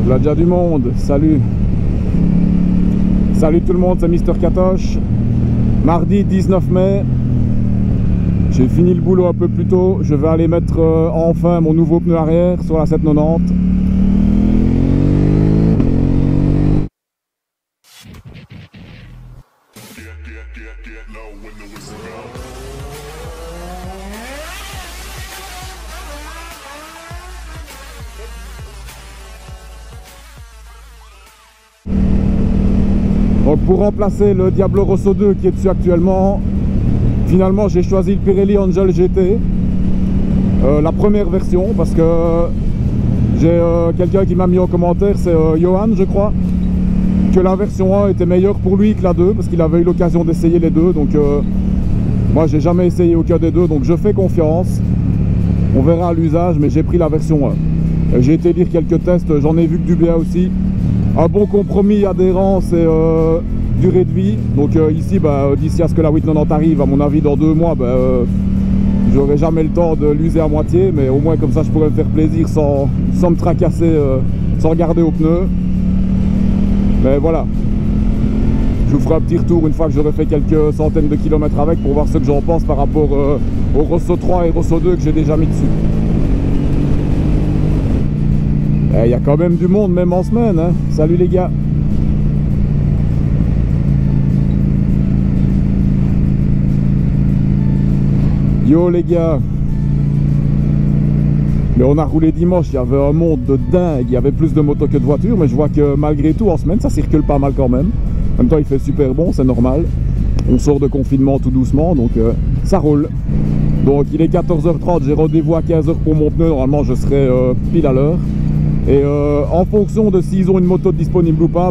Là déjà du monde, salut. Salut tout le monde, c'est Mister Katoche. Mardi 19 mai. J'ai fini le boulot un peu plus tôt. Je vais aller mettre enfin mon nouveau pneu arrière sur la 790. Donc pour remplacer le Diablo Rosso 2 qui est dessus actuellement, finalement j'ai choisi le Pirelli Angel GT, la première version, parce que j'ai quelqu'un qui m'a mis en commentaire, c'est Johan je crois, que la version 1 était meilleure pour lui que la 2, parce qu'il avait eu l'occasion d'essayer les deux. Donc moi j'ai jamais essayé aucun des deux, donc je fais confiance. On verra à l'usage, mais j'ai pris la version 1. J'ai été lire quelques tests, j'en ai vu que du bien aussi. Un bon compromis, adhérence et durée de vie. Donc ici, d'ici à ce que la 890 arrive, à mon avis dans 2 mois, j'aurai jamais le temps de l'user à moitié, mais au moins comme ça je pourrais me faire plaisir sans me tracasser, sans regarder aux pneus. Mais voilà, je vous ferai un petit retour une fois que j'aurai fait quelques centaines de kilomètres avec, pour voir ce que j'en pense par rapport au Rosso 3 et Rosso 2 que j'ai déjà mis dessus. Il y a quand même du monde, même en semaine, hein. Salut les gars. Yo les gars. Mais on a roulé dimanche, il y avait un monde de dingue. Il y avait plus de motos que de voitures, mais je vois que malgré tout en semaine ça circule pas mal quand même. En même temps il fait super bon, c'est normal. On sort de confinement tout doucement, donc ça roule. Donc il est 14h30, j'ai rendez-vous à 15h pour mon pneu. Normalement je serai pile à l'heure. Et en fonction de s'ils ont une moto disponible ou pas,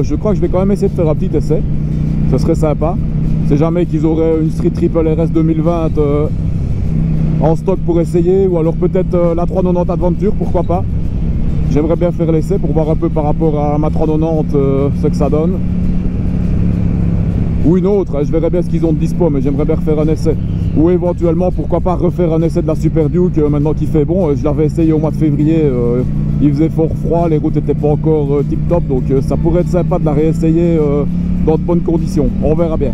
je crois que je vais quand même essayer de faire un petit essai. Ce serait sympa. C'est jamais qu'ils auraient une Street Triple RS 2020 en stock pour essayer, ou alors peut-être la 390 Adventure, pourquoi pas. J'aimerais bien faire l'essai pour voir un peu par rapport à ma 390 ce que ça donne. Ou une autre, je verrai bien ce qu'ils ont de dispo, mais j'aimerais bien refaire un essai. Ou éventuellement, pourquoi pas refaire un essai de la Super Duke maintenant qu'il fait bon. Je l'avais essayé au mois de février, il faisait fort froid, les routes n'étaient pas encore tip top, donc ça pourrait être sympa de la réessayer dans de bonnes conditions. On verra bien.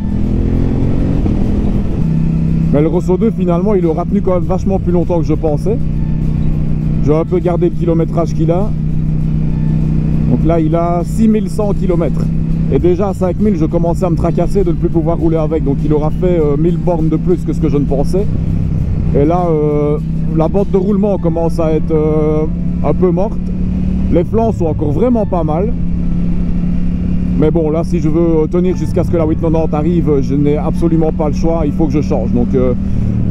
Mais le Rosso 2 finalement il aura tenu quand même vachement plus longtemps que je pensais. J'ai un peu gardé le kilométrage qu'il a. Donc là il a 6100 km. Et déjà à 5000 je commençais à me tracasser de ne plus pouvoir rouler avec. Donc il aura fait 1000 bornes de plus que ce que je ne pensais. Et là la bande de roulement commence à être un peu morte. Les flancs sont encore vraiment pas mal. Mais bon, là, si je veux tenir jusqu'à ce que la 890 arrive, je n'ai absolument pas le choix, il faut que je change. Donc,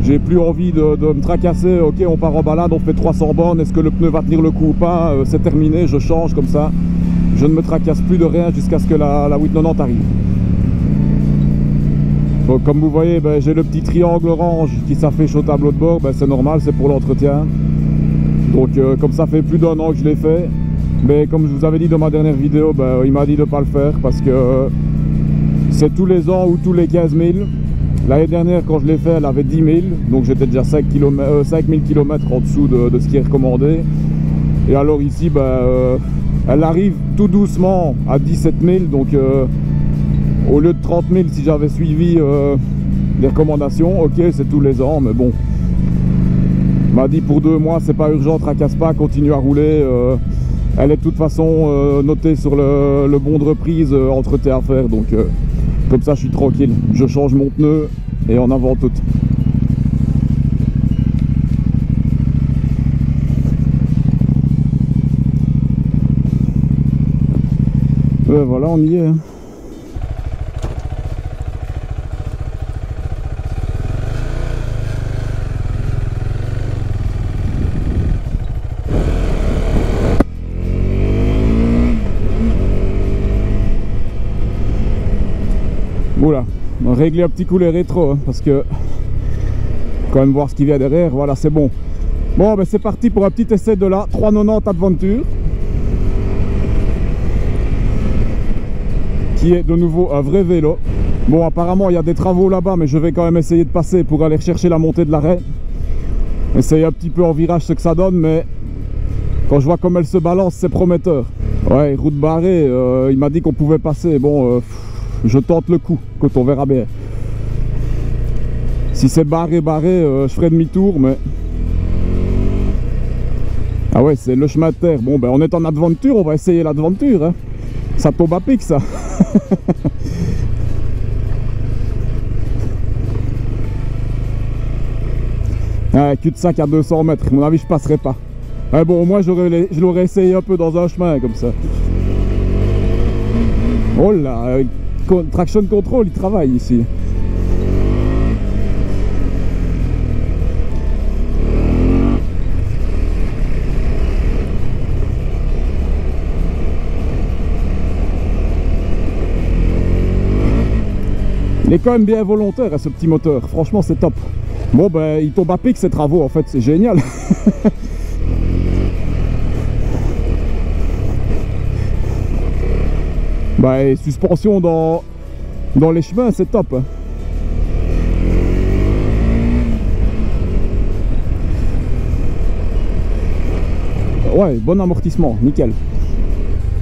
j'ai plus envie de me tracasser. Ok, on part en balade, on fait 300 bornes, est-ce que le pneu va tenir le coup ou pas? C'est terminé, je change comme ça. Je ne me tracasse plus de rien jusqu'à ce que la 890 arrive. Donc, comme vous voyez, j'ai le petit triangle orange qui s'affiche au tableau de bord. C'est normal, c'est pour l'entretien. Donc, comme ça fait plus d'1 an que je l'ai fait. Mais comme je vous avais dit dans ma dernière vidéo, il m'a dit de ne pas le faire parce que c'est tous les ans ou tous les 15 000. L'année dernière, quand je l'ai fait, elle avait 10 000. Donc j'étais déjà 5 000 km en dessous de ce qui est recommandé. Et alors ici, elle arrive tout doucement à 17 000. Donc au lieu de 30 000, si j'avais suivi les recommandations, ok, c'est tous les ans. Mais bon, il m'a dit pour 2 mois, c'est pas urgent, tracasse pas, continue à rouler. Elle est de toute façon notée sur le bon de reprise entretien à faire, donc comme ça je suis tranquille. Je change mon pneu et en avant tout. Voilà, on y est. Oula, on va régler un petit coup les rétros hein, parce que quand même voir ce qui vient derrière. Voilà, c'est bon. Bon, c'est parti pour un petit essai de la 390 Adventure, qui est de nouveau un vrai vélo. Bon, apparemment il y a des travaux là-bas, mais je vais quand même essayer de passer pour aller chercher la montée de l'arrêt. Essayer un petit peu en virage ce que ça donne, mais quand je vois comme elle se balance, c'est prometteur. Ouais, route barrée, il m'a dit qu'on pouvait passer. Bon, je tente le coup, quand on verra bien. Si c'est barré, je ferai demi-tour, mais... Ah ouais, c'est le chemin de terre. Bon, ben on est en aventure, on va essayer l'aventure. Hein. Ça tombe à pic, ça. Ouais, cul-de-sac à 200 mètres. À mon avis, je passerai pas. Ouais, bon, au moins, je l'aurais essayé un peu dans un chemin, comme ça. Oh là, traction control, il travaille ici. Il est quand même bien volontaire à ce petit moteur, franchement c'est top. Bon ben il tombe à pic ces travaux en fait, c'est génial. Bah et suspension dans les chemins c'est top. Ouais, bon amortissement, nickel.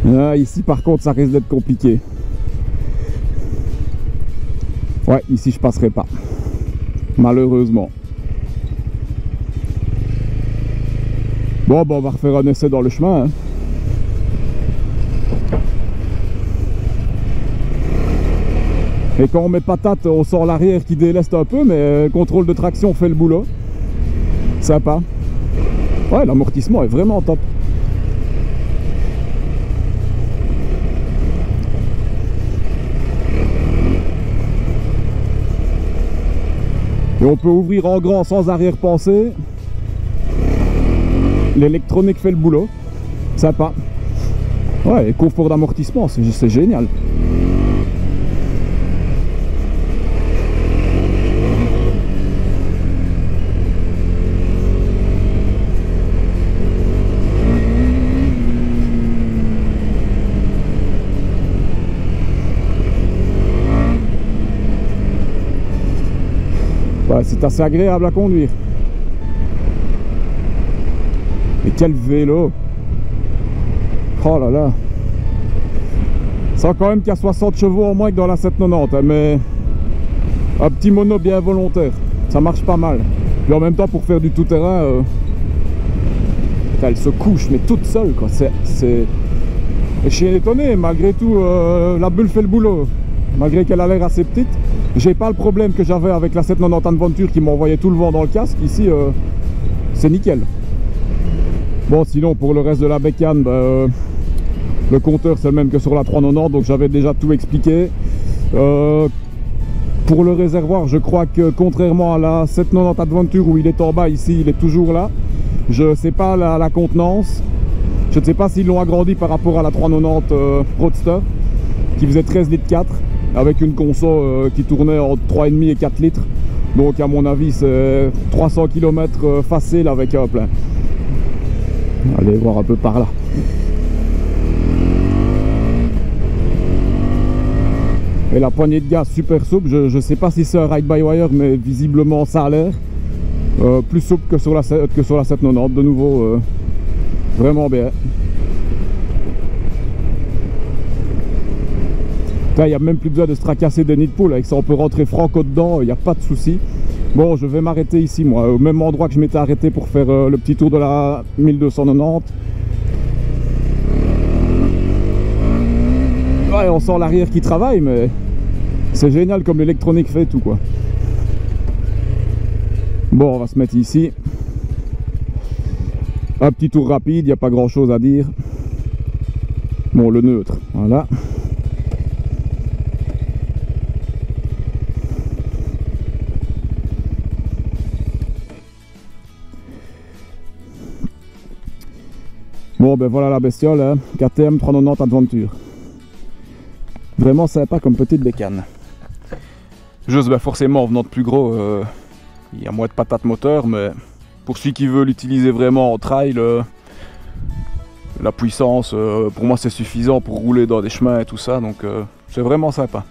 Ah, ici par contre ça risque d'être compliqué. Ouais, ici je passerai pas. Malheureusement. Bon, ben on va refaire un essai dans le chemin. Hein. Et quand on met patate, on sort l'arrière qui déleste un peu, mais contrôle de traction fait le boulot. Sympa. Ouais, l'amortissement est vraiment top. Et on peut ouvrir en grand sans arrière-pensée. L'électronique fait le boulot. Sympa. Ouais, et confort d'amortissement, c'est génial. Ouais, c'est assez agréable à conduire. Et quel vélo! Oh là là! Ça quand même qu'il y a 60 chevaux en moins que dans la 790, hein, mais un petit mono bien volontaire, ça marche pas mal. Puis en même temps pour faire du tout-terrain, elle se couche mais toute seule quoi. Je suis étonné, malgré tout la bulle fait le boulot, malgré qu'elle a l'air assez petite. J'ai pas le problème que j'avais avec la 790 Adventure qui m'envoyait tout le vent dans le casque. Ici, c'est nickel. Bon, sinon, pour le reste de la bécane, le compteur, c'est le même que sur la 390. Donc, j'avais déjà tout expliqué. Pour le réservoir, je crois que contrairement à la 790 Adventure où il est en bas, ici, il est toujours là. Je sais pas la contenance. Je ne sais pas s'ils l'ont agrandi par rapport à la 390 Roadster qui faisait 13 litres 4. Avec une conso qui tournait entre 3,5 et 4 litres. Donc à mon avis c'est 300 km facile avec un plein. Allez voir un peu par là. Et la poignée de gaz super souple. Je sais pas si c'est un ride-by-wire mais visiblement ça a l'air. Plus souple que sur la 790 de nouveau. Vraiment bien. Là, il n'y a même plus besoin de se tracasser des nids de poule. Avec ça, on peut rentrer franco dedans, il n'y a pas de souci. Bon, je vais m'arrêter ici, moi, au même endroit que je m'étais arrêté pour faire le petit tour de la 1290. Ouais, on sent l'arrière qui travaille, mais c'est génial comme l'électronique fait tout, quoi. Bon, on va se mettre ici. Un petit tour rapide, il n'y a pas grand chose à dire. Bon, le neutre, voilà. Bon ben voilà la bestiole, hein. KTM 390 Adventure. Vraiment sympa comme petite bécane. Juste ben forcément en venant de plus gros, il y a moins de patates moteur, mais pour celui qui veut l'utiliser vraiment en trail, la puissance pour moi c'est suffisant pour rouler dans des chemins et tout ça, donc c'est vraiment sympa.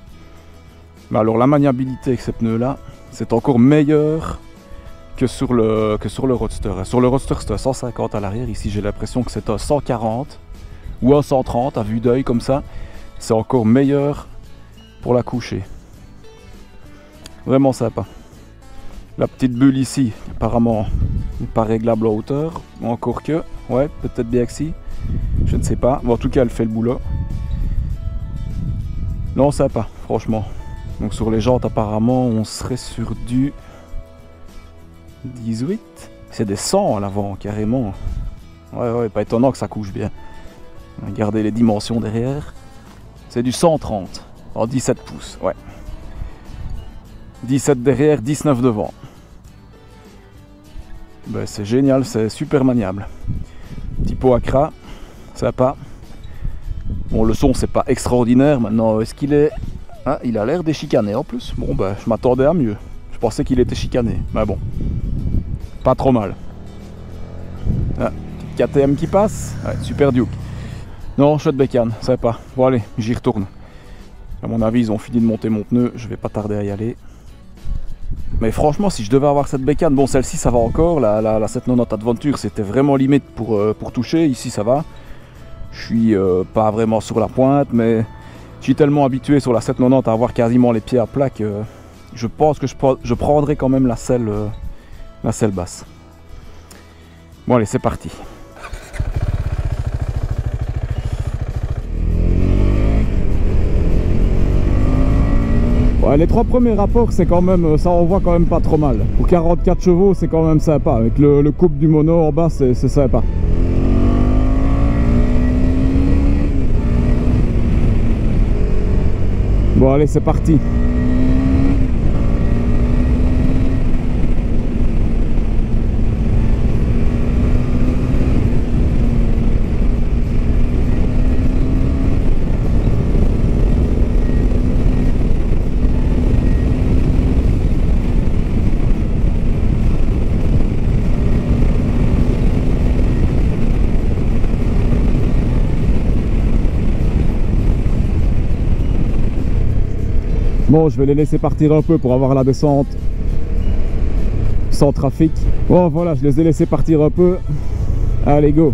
Mais alors la maniabilité avec ces pneus là, c'est encore meilleur que sur le Roadster. Sur le Roadster c'était un 150 à l'arrière, ici j'ai l'impression que c'est un 140 ou un 130 à vue d'œil comme ça, c'est encore meilleur pour la coucher. Vraiment sympa. La petite bulle ici, apparemment, n'est pas réglable en hauteur, encore que, ouais, peut-être bien que si, je ne sais pas. Bon, en tout cas, elle fait le boulot. Non, sympa, franchement. Donc sur les jantes, apparemment, on serait sur du 18. C'est des 100 à l'avant, carrément. Ouais, pas étonnant que ça couche bien. Regardez les dimensions derrière. C'est du 130 en 17 pouces, ouais. 17 derrière, 19 devant. Ben, c'est génial, c'est super maniable. Petit pot Accra, sympa. Bon, le son, c'est pas extraordinaire. Maintenant, est-ce qu'il est... Ah, il a l'air déchicané en plus. Bon, ben, je m'attendais à mieux. Je pensais qu'il était chicané. Mais bon, pas trop mal. Ah, KTM qui passe. Ouais, super Duke. Non, chouette bécane, sympa. Bon, allez, j'y retourne. À mon avis, ils ont fini de monter mon pneu. Je vais pas tarder à y aller. Mais franchement, si je devais avoir cette bécane, bon, celle-ci, ça va encore. La 790 Adventure, c'était vraiment limite pour toucher. Ici, ça va. Je suis pas vraiment sur la pointe, mais je suis tellement habitué sur la 790 à avoir quasiment les pieds à plat que je pense que je prendrai quand même la selle basse. Bon, allez, c'est parti. Ouais, les 3 premiers rapports, c'est quand même, ça envoie quand même pas trop mal. Pour 44 chevaux, c'est quand même sympa. Avec le couple du mono en bas, c'est sympa. Bon, allez, c'est parti. Bon, je vais les laisser partir un peu pour avoir la descente sans trafic. Bon, voilà, je les ai laissés partir un peu. Allez, go!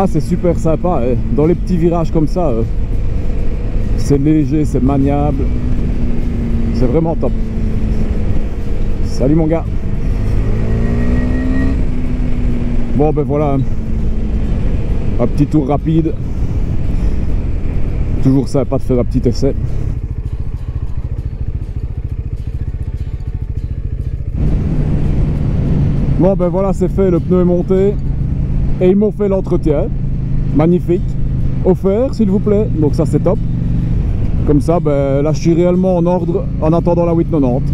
Ah, c'est super sympa, hein. Dans les petits virages comme ça, c'est léger, c'est maniable, c'est vraiment top. Salut mon gars. Bon ben voilà, un petit tour rapide, toujours sympa de faire un petit essai. Bon ben voilà, c'est fait, le pneu est monté. Et ils m'ont fait l'entretien, magnifique, offert s'il vous plaît, donc ça c'est top. Comme ça, ben, là je suis réellement en ordre en attendant la 890.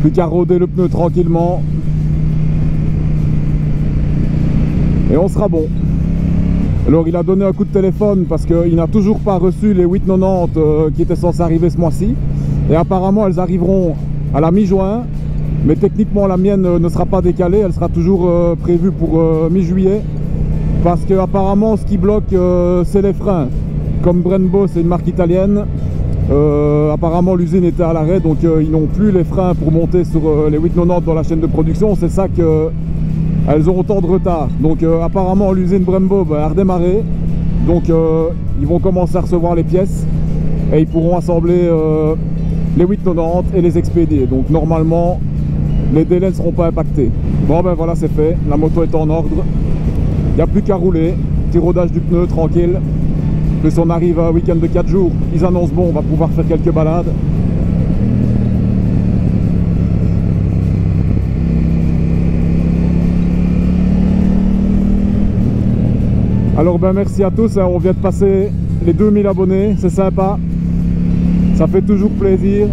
Plus qu'à rôder le pneu tranquillement. Et on sera bon. Alors il a donné un coup de téléphone parce qu'il n'a toujours pas reçu les 890 qui étaient censées arriver ce mois-ci. Et apparemment elles arriveront à la mi-juin. Mais techniquement la mienne ne sera pas décalée, elle sera toujours prévue pour mi-juillet. Parce que apparemment ce qui bloque c'est les freins. Comme Brembo c'est une marque italienne, apparemment l'usine était à l'arrêt, donc ils n'ont plus les freins pour monter sur les 890 dans la chaîne de production. C'est ça qu'elles ont autant de retard. Donc apparemment l'usine Brembo a redémarré. Donc ils vont commencer à recevoir les pièces et ils pourront assembler les 890 et les expédier. Donc normalement les délais ne seront pas impactés. Bon ben voilà, c'est fait, la moto est en ordre, il n'y a plus qu'à rouler, petit rodage du pneu tranquille. Plus on arrive à un week-end de 4 jours, ils annoncent bon, on va pouvoir faire quelques balades. Alors ben merci à tous, hein, on vient de passer les 2000 abonnés, c'est sympa, ça fait toujours plaisir.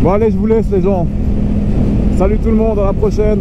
Bon allez, je vous laisse les gens. Salut tout le monde, à la prochaine.